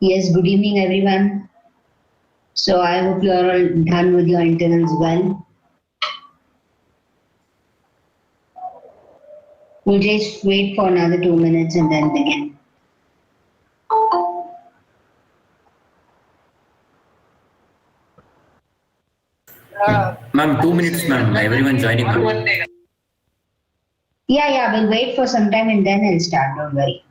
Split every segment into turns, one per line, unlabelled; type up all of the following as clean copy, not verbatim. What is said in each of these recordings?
Yes, good evening everyone. So I hope you are all done with your internals well. We'll just wait for another 2 minutes and then begin.
Ma'am, 2 minutes, ma'am. Everyone joining now.
Yeah, we'll wait for some time and then I'll start, don't worry.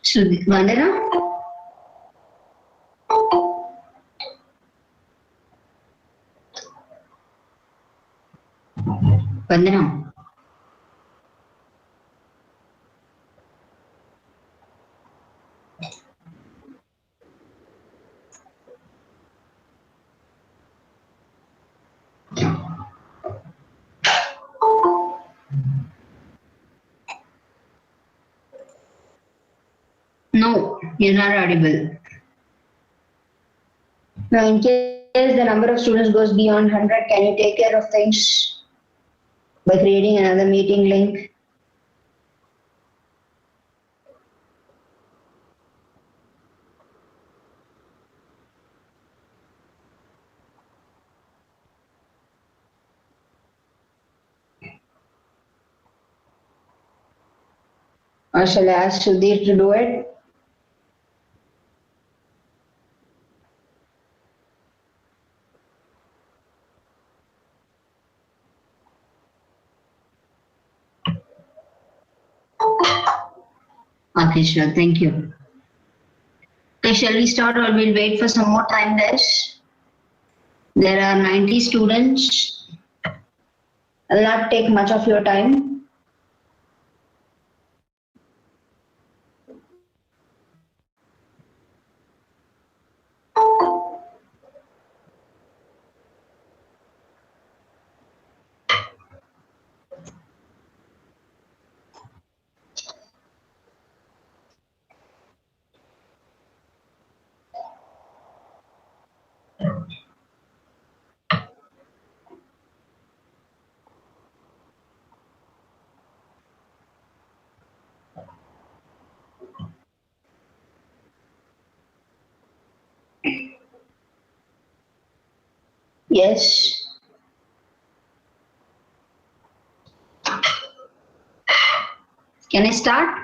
So Vandana? Vandana? No, you're not audible. Now in case the number of students goes beyond 100, can you take care of things by creating another meeting link? Or shall I ask Sudhir to do it? Okay, sure. Thank you. Okay, shall we start or we'll wait for some more time, guys? There are 90 students. I'll not take much of your time. Yes. Can I start?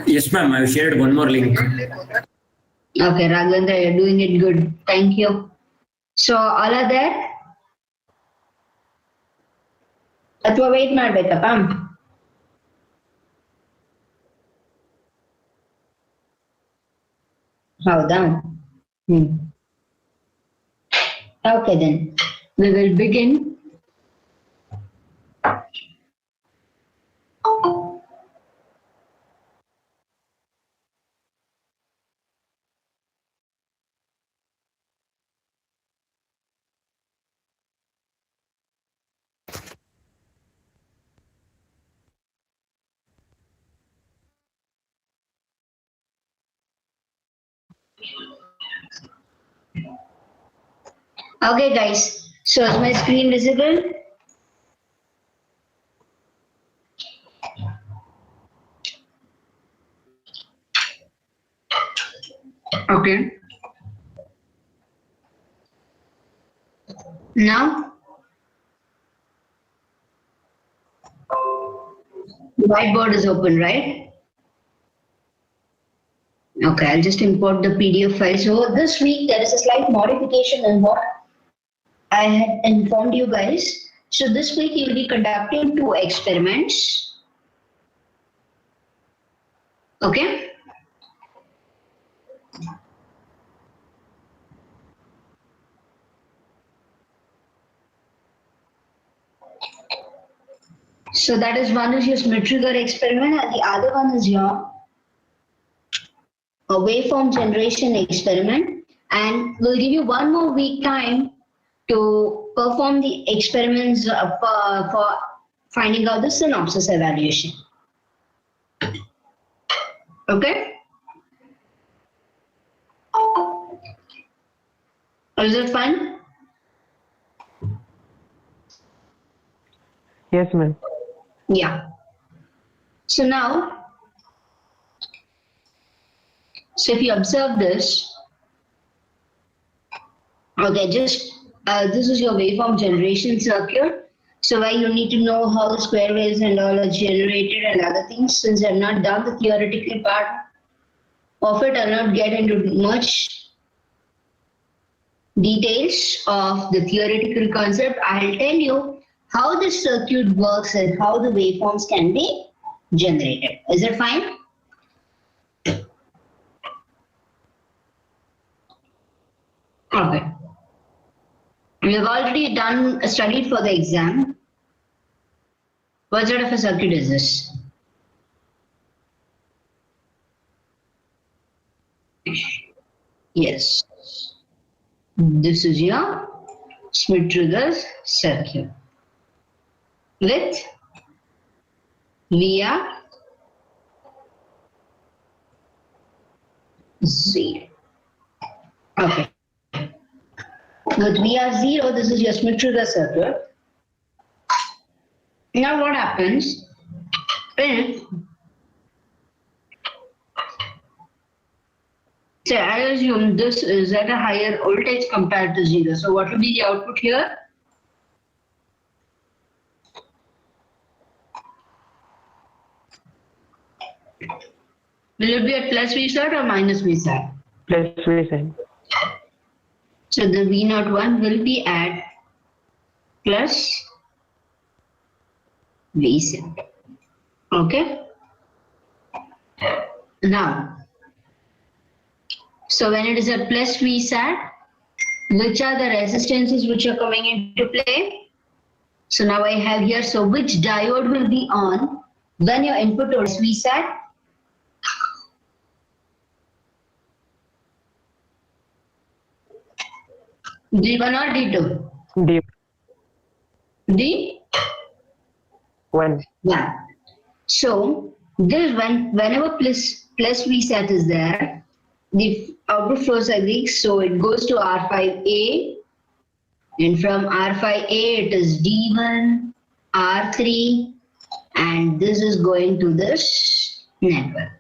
Yes, ma'am. I've shared one more link.
Okay, Raghavendra, you're doing it good. Thank you. So all are there? ಅಥವಾ wait ಮಾಡ್ಬೇಕಪ್ಪ? ಹೌದಾ? Okay then. We will begin. Okay guys, so is my screen visible? Okay. Now, the whiteboard is open, right? Okay, I'll just import the PDF file. So this week there is a slight modification in what I had informed you guys. So this week you will be conducting 2 experiments. Okay? So that is one is your Smith trigger experiment and the other one is your a waveform generation experiment, and we'll give you one more week time to perform the experiments for finding out the synopsis evaluation. Okay? Is it fine?
Yes, ma'am.
Yeah. So now, so if you observe this, okay, just this is your waveform generation circuit. So where you need to know how the square waves and all are generated and other things. Since I've not done the theoretical part of it, I'll not get into much details of the theoretical concept. I'll tell you how the circuit works and how the waveforms can be generated. Is it fine? Okay. We have already studied for the exam. What sort of a circuit is this? Yes. This is your Smith trigger circuit with VR 0. Okay. With VR 0, this is your Smith trigger circuit. Now what happens if, say, I assume this is at a higher voltage compared to 0. So what will be the output here? Will it be at plus V sat or minus V sat?
Plus V side.
So the V01 will be at plus V sat. Okay. Now, so when it is a plus V sat, which are the resistances which are coming into play? So now I have here, so which diode will be on when your input is V sat? D1 or D2?
D
D?
1.
1. So this whenever plus V sat is there, the output flows like this. So it goes to R5A, and from R5A it is D1, R3, and this is going to this network.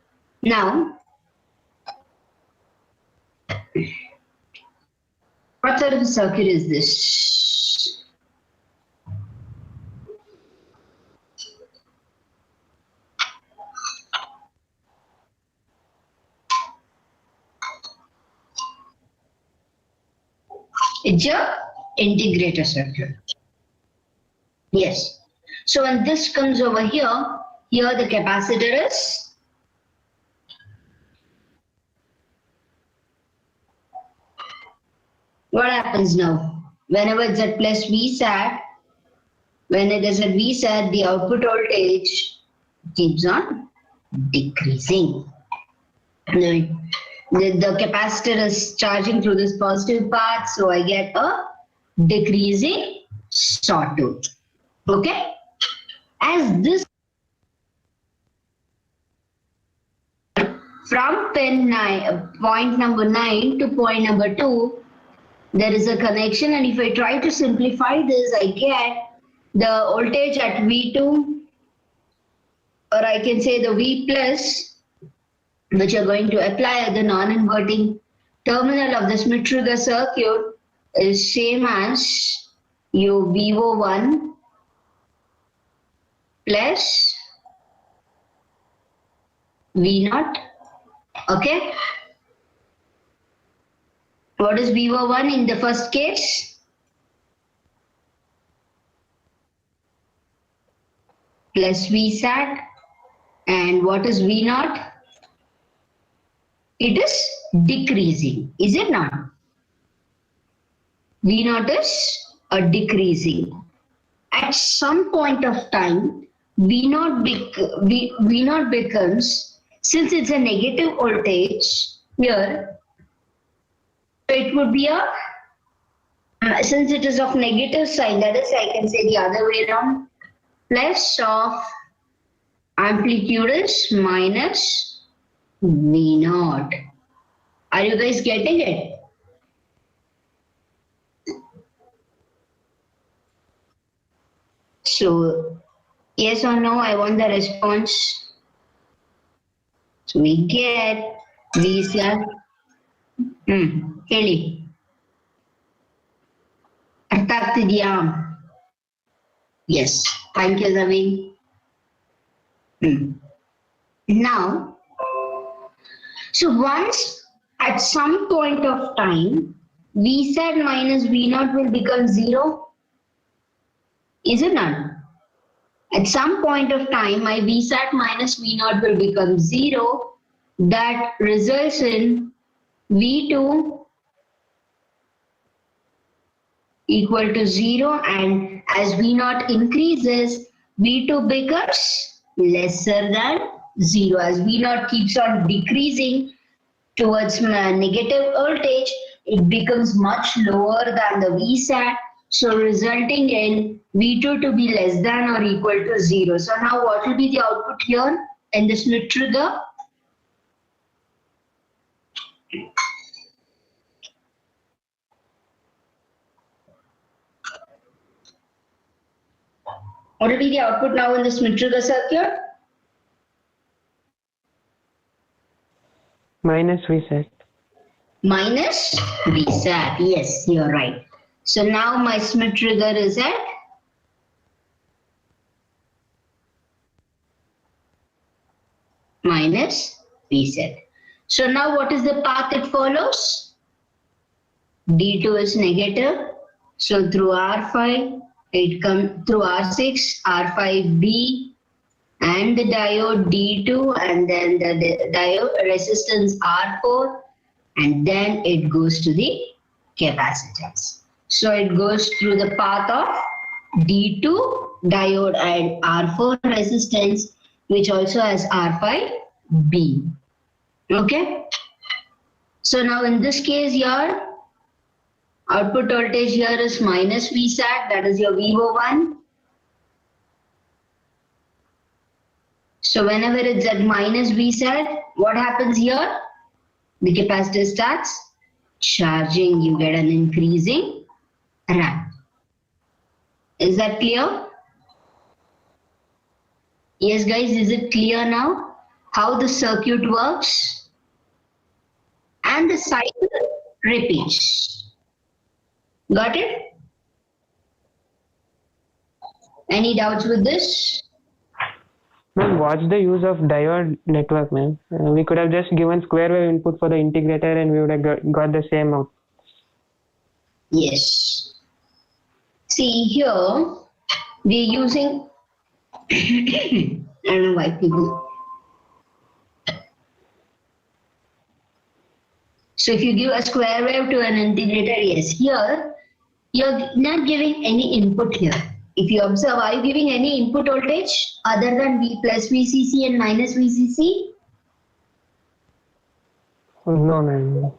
Now, what sort of a circuit is this? It's a integrator circuit. Yes. So when this comes over here, here the capacitor is what happens now? Whenever it's at plus Vsat, when it is at Vsat, the output voltage keeps on decreasing. The capacitor is charging through this positive path, so I get a decreasing sawtooth. Okay? As this from point number 9 to point number 2, there is a connection, and if I try to simplify this, I get the voltage at V2, or I can say the V plus, which are going to apply at the non-inverting terminal of the Schmidt-Trigger circuit, is same as your VO1 plus V0. Okay? What is VO1 in the first case? Plus Vsat. And what is V0? It is decreasing, is it not? V0 is a decreasing. At some point of time, V0 becomes, since it's a negative voltage here, it would be a, since it is of negative sign, that is, I can say the other way around, plus of amplitude is minus V0. Are you guys getting it? So, yes or no, I want the response. So we get these are ಹೇಳಿ ಅರ್ಥ ಆಗ್ತಿದ್ಯಾ? Yes, thank you, Ravi. Now, so once at some point of time, Vsat minus V0 will become 0. Is it not? At some point of time, my Vsat minus V0 will become 0. That results in V2 equal to 0, and as V0 increases, V2 becomes lesser than 0. As V0 keeps on decreasing towards negative voltage, it becomes much lower than the Vsat, so resulting in V2 to be less than or equal to 0. So now what will be the output here in the Schmidt-Trigger? What will be the output now in the Schmidt-Trigger circuit?
Minus Vsat.
Minus Vsat. Yes, you're right. So now my Schmidt-Trigger is at minus Vsat. So now what is the path it follows? D2 is negative. So through R5, it comes through R6, R5B, and the diode D2, and then the diode resistance R4, and then it goes to the capacitance. So it goes through the path of D2 diode and R4 resistance, which also has R5B. Okay? So now in this case here, output voltage here is minus Vsat, that is your VO1. So whenever it's at minus Vsat, what happens here? The capacitor starts charging, you get an increasing ramp. Is that clear? Yes guys, is it clear now how the circuit works? And the cycle repeats. Got it? Any doubts with this?
Ma'am, what's the use of diode network, ma'am? We could have just given square wave input for the integrator and we would have got the same out.
Yes. See here, we're using, I don't know why people. So if you give a square wave to an integrator, yes, here you're not giving any input here. If you observe, are you giving any input voltage other than V plus VCC and minus VCC?
No, ma'am.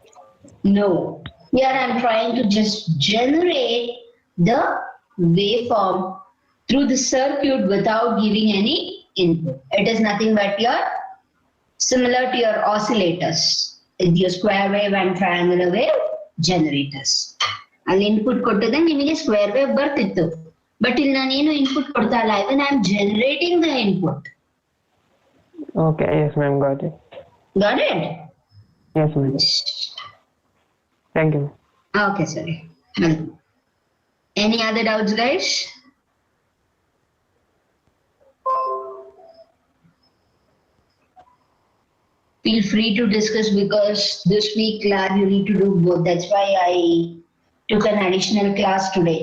No. Here I'm trying to just generate the waveform through the circuit without giving any input. It is nothing but your similar to your oscillators, your square wave and triangular wave generators. I'll input ಕೊಟ್ಟದೆ ನಿಮಗೆ square wave ಬರ್ತಿತ್ತು. But ಇಲ್ಲಿ ನಾನೇನು input ಕೊಡ್ತಾ ಇಲ್ಲ. Even I'm generating the input.
Okay, yes, ma'am, got it.
Got it?
Yes, ma'am. Thank you.
Okay, sorry. Welcome. Any other doubts, guys? Feel free to discuss because this week lab you need to do both. That's why I took an additional class today.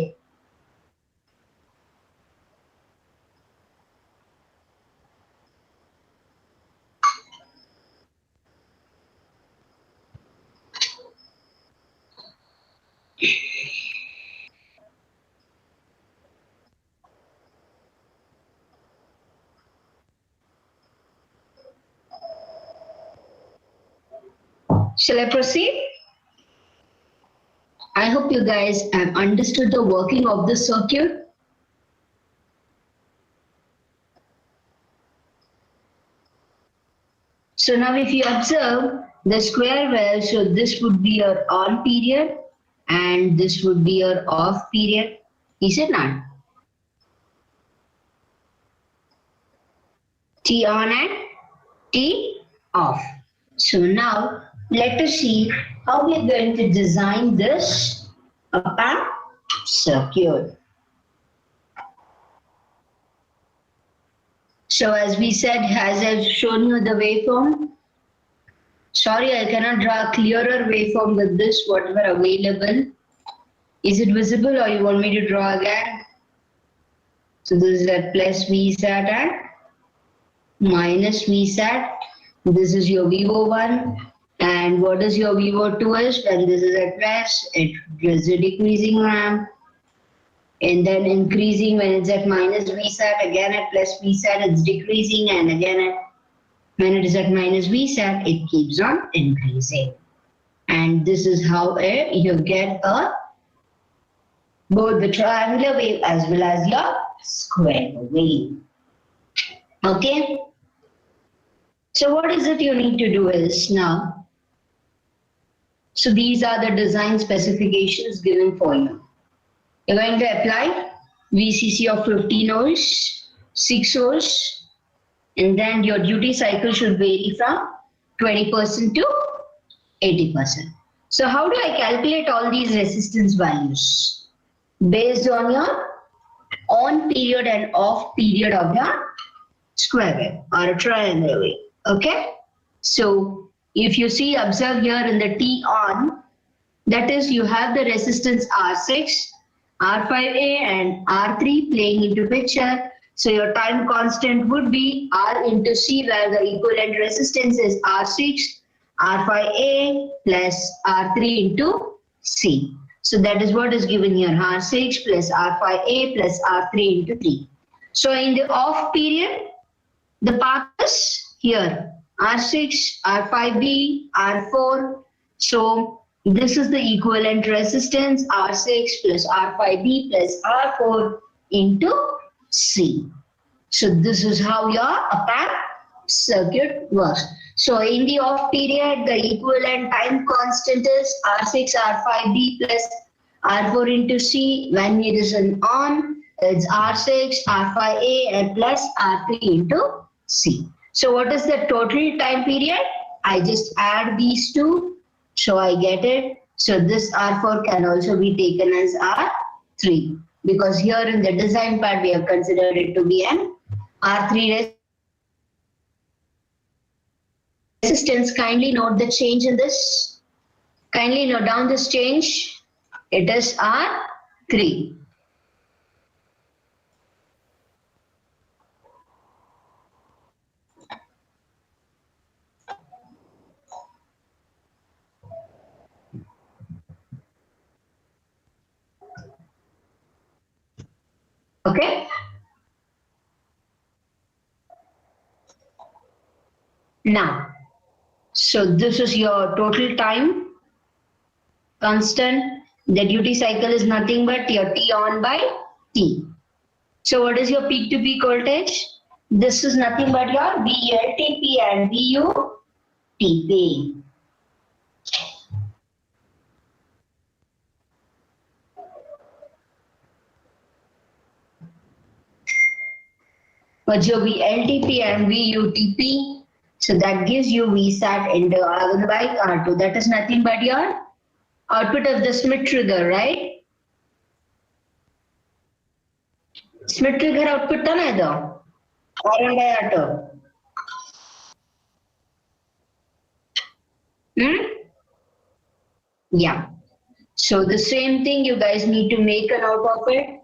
Shall I proceed? I hope you guys have understood the working of the circuit. So now if you observe the square wave, so this would be your on period and this would be your off period. Is it not? T on and T off. So now let us see how we are going to design this op-amp circuit. So as we said, as I've shown you the waveform, sorry I cannot draw a clearer waveform with this, whatever available. Is it visible or you want me to draw again? So this is at plus Vsat and minus Vsat. This is your VO1 and what is your VO2 is when this is at plus, it is a decreasing ramp and then increasing when it's at minus Vsat, again at plus Vsat it's decreasing and again when it is at minus Vsat it keeps on increasing. And this is how you get both the triangular wave as well as your square wave. Okay? So what is it you need to do is now, so these are the design specifications given for you. You're going to apply VCC of 15 ohms, 6 ohms, and then your duty cycle should vary from 20% to 80%. So how do I calculate all these resistance values? Based on your on period and off period of your square wave or a triangle wave. Okay, so if you see, observe here in the T on, that is you have the resistance R6, R5A and R3 playing into picture. So your time constant would be R into C where the equivalent resistance is R6, R5A plus R3 into C. So that is what is given here, R6 plus R5A plus R3 into 3. So in the off period, the path is here, R6, R5B, R4. So this is the equivalent resistance, R6 plus R5B plus R4 into C. So this is how your op-amp circuit works. So in the off period, the equivalent time constant is R6, R5B plus R4 into C. When it is an on, it's R6, R5A and plus R3 into C. So what is the total time period? I just add these two, so I get it. So this R4 can also be taken as R3 because here in the design part we have considered it to be an R3 resistance. Kindly note the change in this. Kindly note down this change. It is R3. Okay. Now, so this is your total time constant. The duty cycle is nothing but your T on by T. So what is your peak to peak voltage? This is nothing but your VLTP and VUTP. What's your VLTP and VUTP? So that gives you VSAT into R1 by R2. That is nothing but your output of the Smith trigger, right? Smith trigger output ta na idu? R1 by R2. Yeah. So the same thing you guys need to make a note of it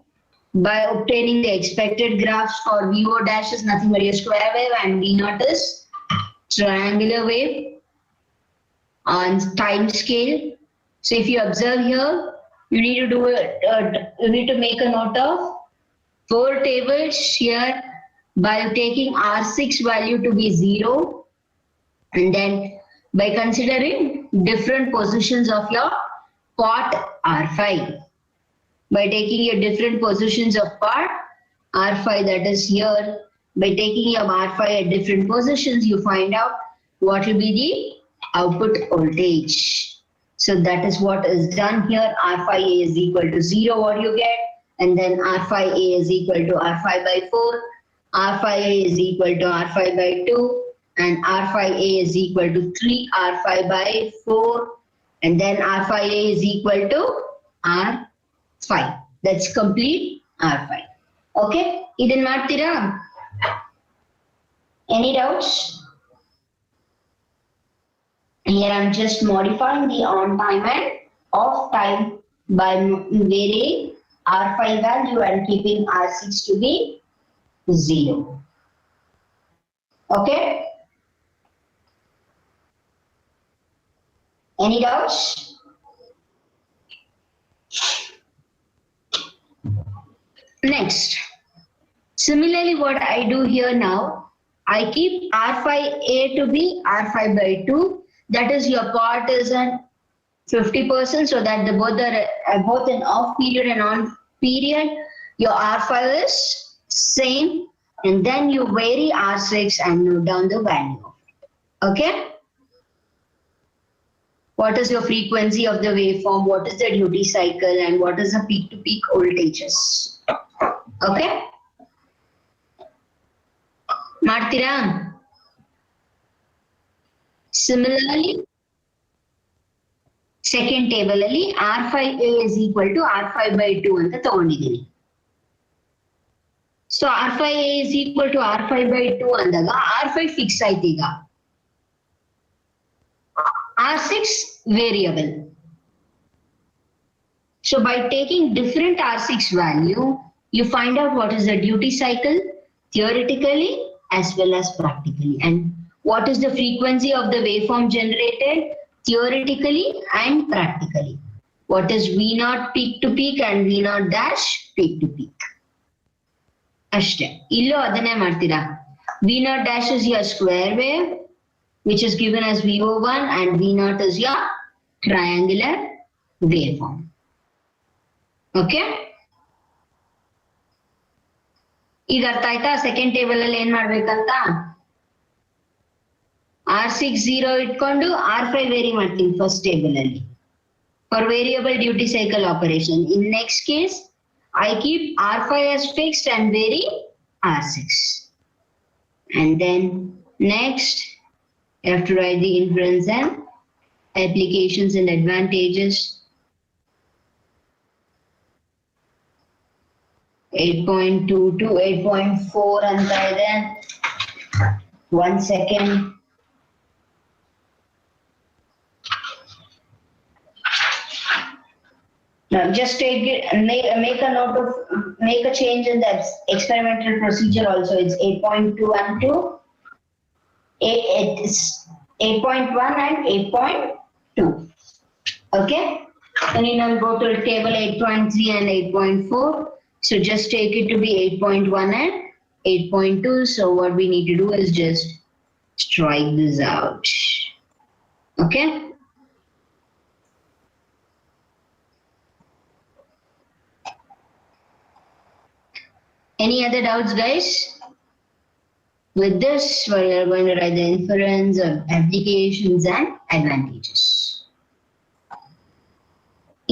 by obtaining the expected graphs for VO dash is nothing but your square wave and V naught is triangular wave on time scale. So if you observe here, you need to do you need to make a note of 4 tables here by taking R6 value to be 0 and then by considering different positions of your pot R5. By taking your different positions of part R5 that is here, by taking your R5 at different positions, you find out what will be the output voltage. So that is what is done here. R5A is equal to 0 what you get, and then R5A is equal to R5 by 4, R5A is equal to R5 by 2, and R5A is equal to 3 R5 by 4, and then R5A is equal to R5. That's complete R5. Okay? Idin martira? Any doubts? Here I'm just modifying the on time and off time by varying R5 value and keeping R6 to be 0. Okay? Any doubts? Next, similarly what I do here now, I keep R5A to be R5 by 2. That is your part is at 50% so that both in off period and on period, your R5 is same and then you vary R6 and note down the value. Okay? What is your frequency of the waveform? What is the duty cycle? And what is the peak to peak voltages? Okay? Martira? Similarly, second table ಅಲ್ಲಿ R5A is equal to R5 by 2 ಅಂತ ತಗೊಂಡಿದ್ದೀನಿ. So R5A is equal to R5 by 2 ಅಂದಾಗ R5 fix ಆಯ್ತು ಈಗ. R6 variable. So by taking different R6 value, you find out what is the duty cycle theoretically as well as practically, and what is the frequency of the waveform generated theoretically and practically. What is V0 peak to peak and V0 dash peak to peak. Ashte. Illo adane martira. V0 dash is your square wave, which is given as VO1, and V0 is your triangular waveform. Okay? ಈಗ ಅರ್ಥ ಆಯ್ತಾ second table ಅಲ್ಲಿ ಏನ್ ಮಾಡ್ಬೇಕಂತ R6 0 ಇಟ್ಕೊಂಡು R5 very ಮಾಡ್ತೀನಿ first table ಅಲ್ಲಿ for variable duty cycle operation. In next case I keep R5 as fixed and vary R6. And then next you have to write the inference and applications and advantages. 8.2 to 8.4 ಅಂತ ಇದೆ. 1 second. Now just take it and make a note of, make a change in the experimental procedure also. It's 8.2 and 2. It's 8.1 and 8.2. Okay? And you now go to table 8.3 and 8.4. So just take it to be 8.1 and 8.2. So what we need to do is just strike this out. Okay? Any other doubts, guys? With this, we are going to write the inference of applications and advantages.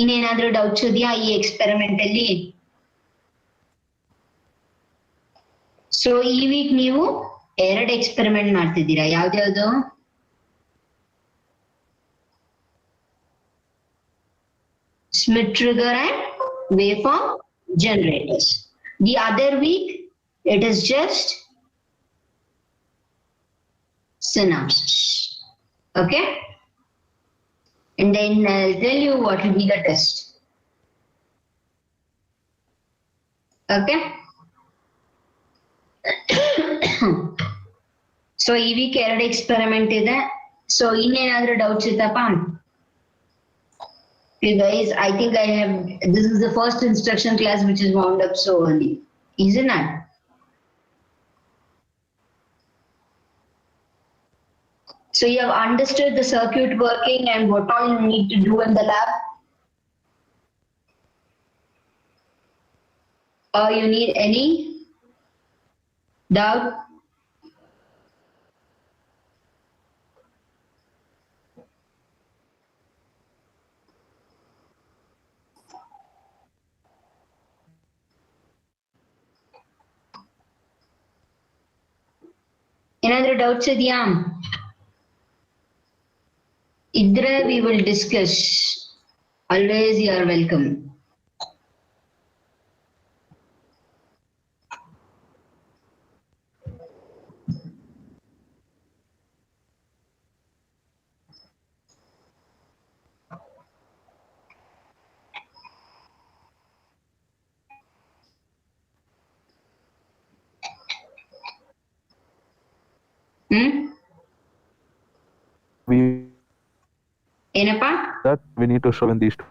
ಇನ್ನೇನಾದ್ರೂ doubts ಇದೆಯಾ ಈ experiment ಅಲ್ಲಿ? So ಈ weak ನೀವು 2 experiment ಮಾಡ್ತಿದ್ದೀರಾ. ಯಾವ್ದ್ಯಾವ್ದು? Schmitt trigger and waveform generators. The other week, it is just synapses. Okay? And then I'll tell you what will be the test. Okay? So, ಈ week 2 experiment ಇದೆ. So, ಇನ್ನೇನಾದ್ರೂ doubts ಇತ್ತಪ್ಪ? You guys, I think this is the first instruction class which is wound up so early. Isn't it? So you have understood the circuit working and what all you need to do in the lab? Or you need any doubt? ಏನಾದ್ರೂ doubts ಇದೆಯಾ? ಇದ್ರೆ we will discuss. Always you are welcome. ಏನಪ್ಪಾ?
That we need to show in these two.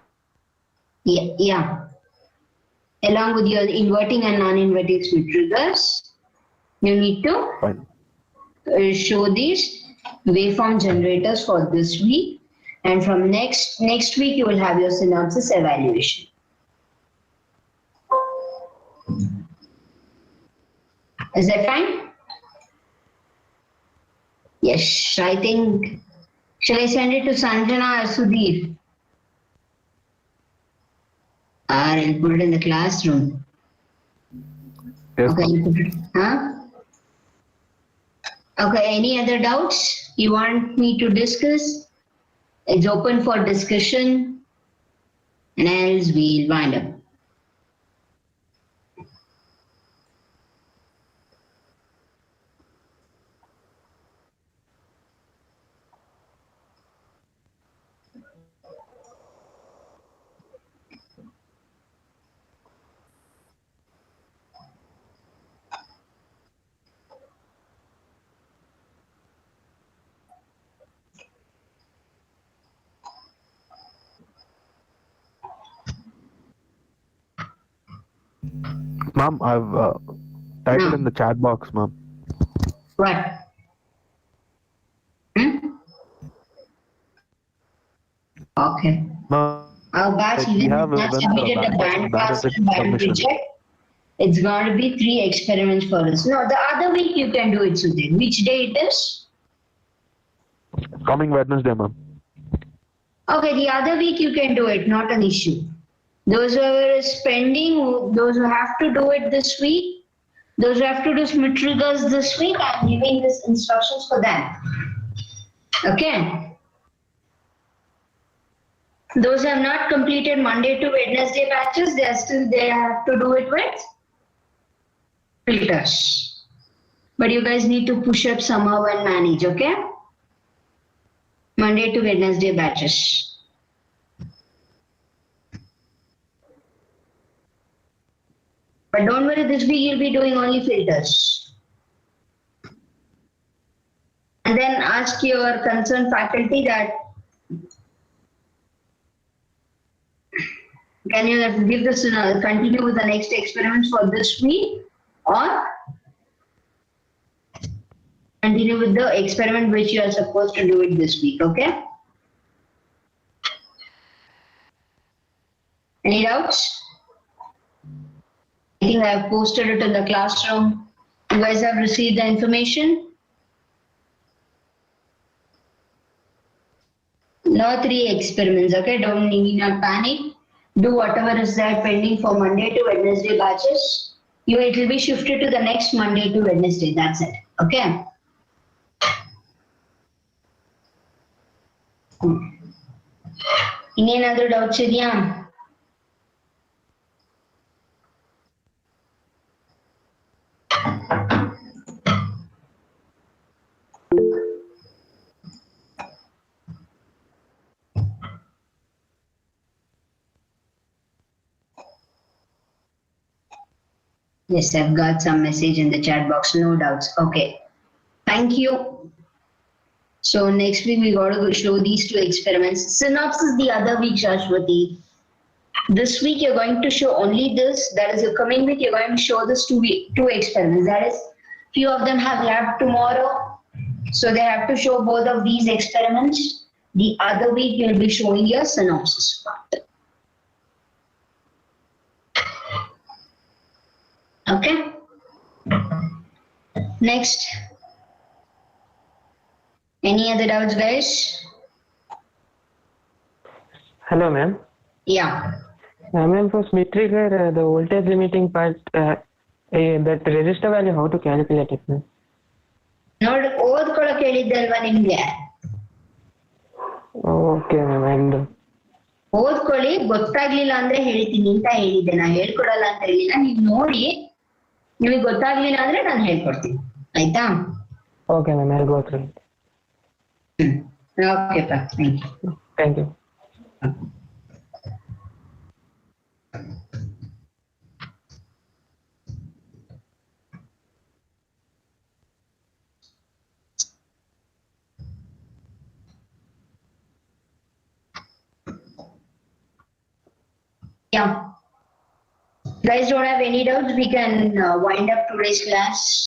Yeah. Along with your inverting and non-inverting Smith triggers, you need to show these waveform generators for this week, and from next week you will have your synopsis evaluation. Is that fine? Yes, I think. Shall I send it to Sanjana or Sudhir? Or I'll put it in the classroom.
Yes,
Okay, you put it, huh? Okay, any other doubts you want me to discuss? It's open for discussion, and else we'll wind up.
Ma'am, I've typed it in the chat box, ma'am.
What? Okay.
Ma'am,
Our batch
we
even
have
has
even
submitted the band pass and band
submission.
reject. It's going to be 3 experiments for us. No, the other week you can do it, Sudhir. Which day it is?
Coming Wednesday, ma'am.
Okay, the other week you can do it, not an issue. Those who are spending, those who have to do it this week, those who have to do Smith triggers this week, I'm giving these instructions for them. Okay? Those who have not completed Monday to Wednesday batches, they have to do it with filters. But you guys need to push up somehow and manage, okay? Monday to Wednesday batches. But don't worry, this week you'll be doing only filters. And then ask your concerned faculty that can you give this continue with the next experiments for this week or continue with the experiment which you are supposed to do it this week, okay? Any doubts? I think I have posted it in the classroom. You guys have received the information? No 3 experiments, okay? Don't need not panic. Do whatever is there pending for Monday to Wednesday batches. It will be shifted to the next Monday to Wednesday. That's it. Okay? Any doubts, Idya? Yes, I've got some message in the chat box. No doubts. Okay. Thank you. So next week we got to show these 2 experiments. Synopsis the other week, Shashwati. This week you're going to show only this. That is, your coming week you're going to show this 2 experiments. That is, few of them have lab tomorrow. So they have to show both of these experiments. The other week you'll be showing your synopsis part. Okay. Next. Any other doubts, guys?
Hello, ma'am.
Yeah.
Ma'am, for split trigger, the voltage limiting part, that resistor value, how to calculate it, ma'am?
ನೋಡಿ ಓದ್ಕೊಳಕ್ ಹೇಳಿದ್ದಲ್ವಾ ನಿಮ್ಗೆ
Okay, ma'am, I'll do.
ಓದ್ಕೊಳ್ಳಿ ಗೊತ್ತಾಗ್ಲಿಲ್ಲ ಅಂದ್ರೆ ಹೇಳ್ತೀನಿ ಅಂತ ಹೇಳಿದ್ದೆ ನಾ ಹೇಳ್ಕೊಡಲ್ಲ ಅಂತ ಹೇಳಿಲ್ಲ ನೀವು ನೋಡಿ ನಿಮಗೆ ಗೊತ್ತಾಗ್ಲಿಲ್ಲ ಅಂದ್ರೆ ನಾನು ಹೇಳ್ಕೊಡ್ತೀನಿ ಆಯ್ತಾ
Okay, ma'am, I'll go through it.
Okay ಪಾ thank you
Thank you.
Yeah. Guys don't have any doubts, we can wind up today's class.